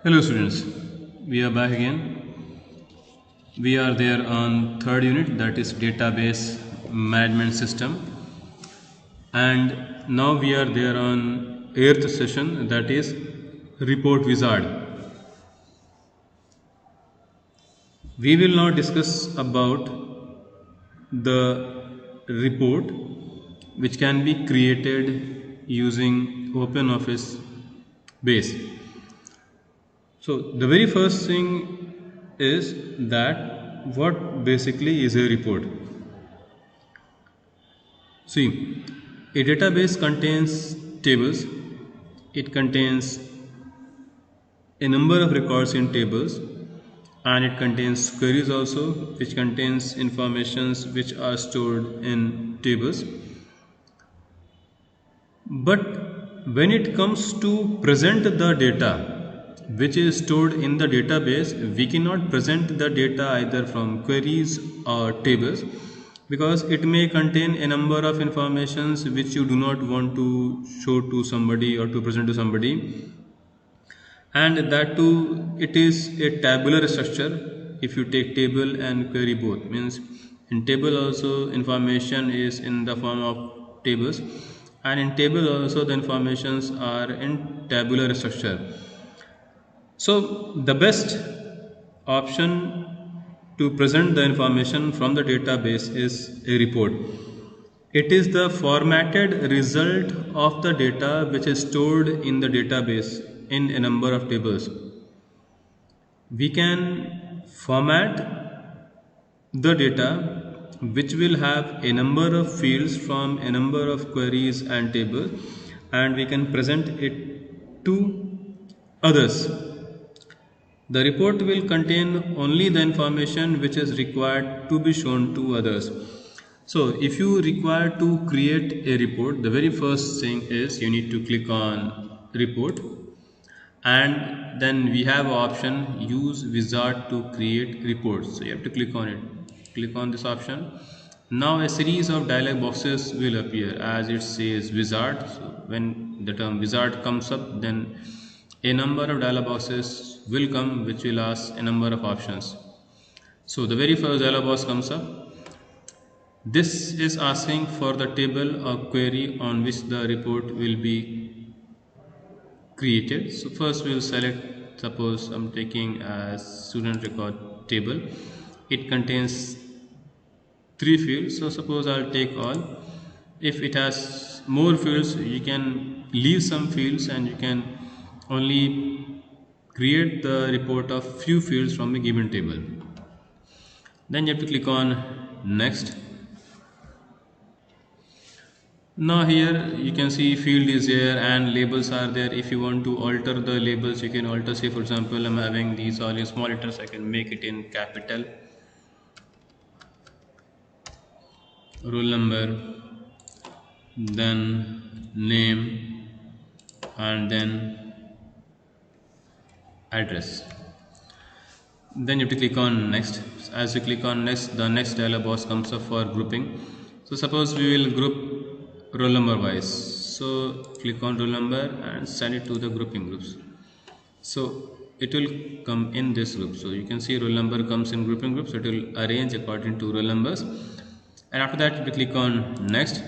Hello students, we are back again. We are there on third unit, that is database management system, and now we are there on eighth session, that is report wizard. We will now discuss about the report which can be created using OpenOffice base. So the very first thing is that what basically is a report. See, a database contains tables. It contains a number of records in tables, and it contains queries also, which contains informations which are stored in tables. But when it comes to present the data which is stored in the database, we cannot present the data either from queries or tables, because it may contain a number of informations which you do not want to show to somebody or to present to somebody, and that too it is a tabular structure. If you take table and query both, means in table also information is in the form of tables, and in table also the informations are in tabular structure. So the best option to present the information from the database is a report. It is the formatted result of the data which is stored in the database in a number of tables. We can format the data which will have a number of fields from a number of queries and tables, and we can present it to others. The report will contain only the information which is required to be shown to others. So if you require to create a report, the very first thing is you need to click on report, and then we have option use wizard to create reports. So you have to click on it. Click on this option. Now a series of dialog boxes will appear as it says wizard. So when the term wizard comes up, then a number of dialog boxes will come which will ask a number of options. So the very first dialog box comes up. This is asking for the table or query on which the report will be created. So first we will select, suppose I'm taking as student record table. It contains 3 fields, so suppose I'll take all. If it has more fields, you can leave some fields and you can only create the report of few fields from a given table. Then you have to click on next. Now here you can see field is here and labels are there. If you want to alter the labels, you can alter. Say for example, I'm having these all in small letters, I can make it in capital. Roll number, then name, and then address. Then you have to click on next. As you click on next, the next dialog box comes up for grouping. So suppose we will group roll number wise. So click on roll number and send it to the grouping groups. So it will come in this group. So you can see roll number comes in grouping groups. So it will arrange according to roll numbers. And after that, you click on next.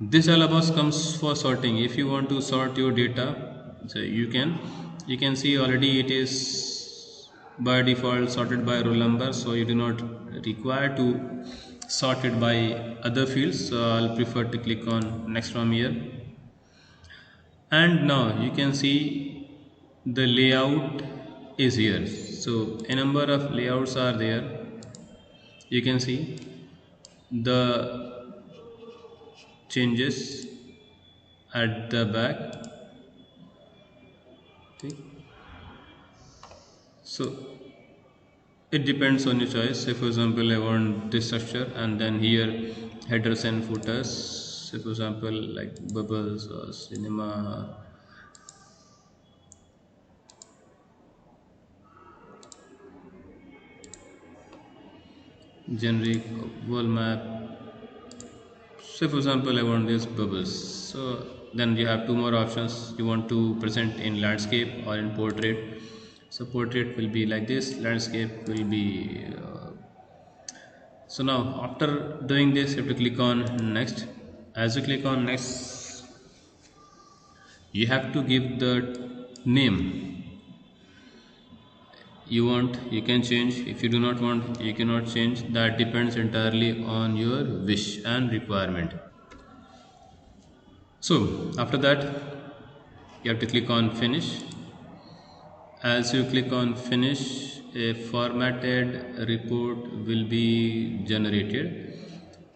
This dialog box comes for sorting. If you want to sort your data, so you can see already it is by default sorted by roll number, so you do not require to sort it by other fields. So I'll prefer to click on next from here. And now you can see the layout is here. So a number of layouts are there. You can see the changes at the back. Okay. So it depends on your choice. Say for example, I want this structure, and then here headers and footers. Say for example, like bubbles or cinema. Generic world map. Say for example, I want these bubbles. So Then you have two more options. You want to present in landscape or in portrait. So portrait will be like this, landscape will be so now after doing this you have to click on next. As you click on next, you have to give the name you want. You can change. If you do not want, you cannot change. That depends entirely on your wish and requirement. So after that you have to click on finish. As you click on finish, a formatted report will be generated.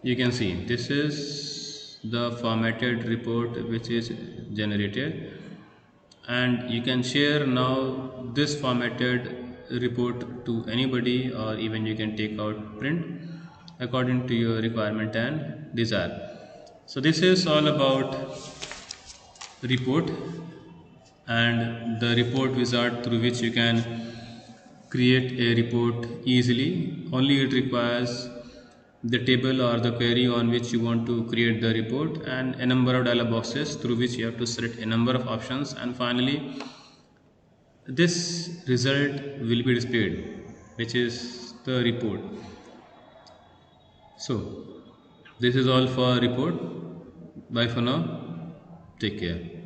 You can see this is the formatted report which is generated, and you can share now this formatted report to anybody, or even you can take out print according to your requirement and desire. So this is all about report and the report wizard through which you can create a report easily. Only it requires the table or the query on which you want to create the report, and a number of dialog boxes through which you have to select a number of options, and finally this result will be displayed, which is the report. So this is all for report. Bye for now. Take care.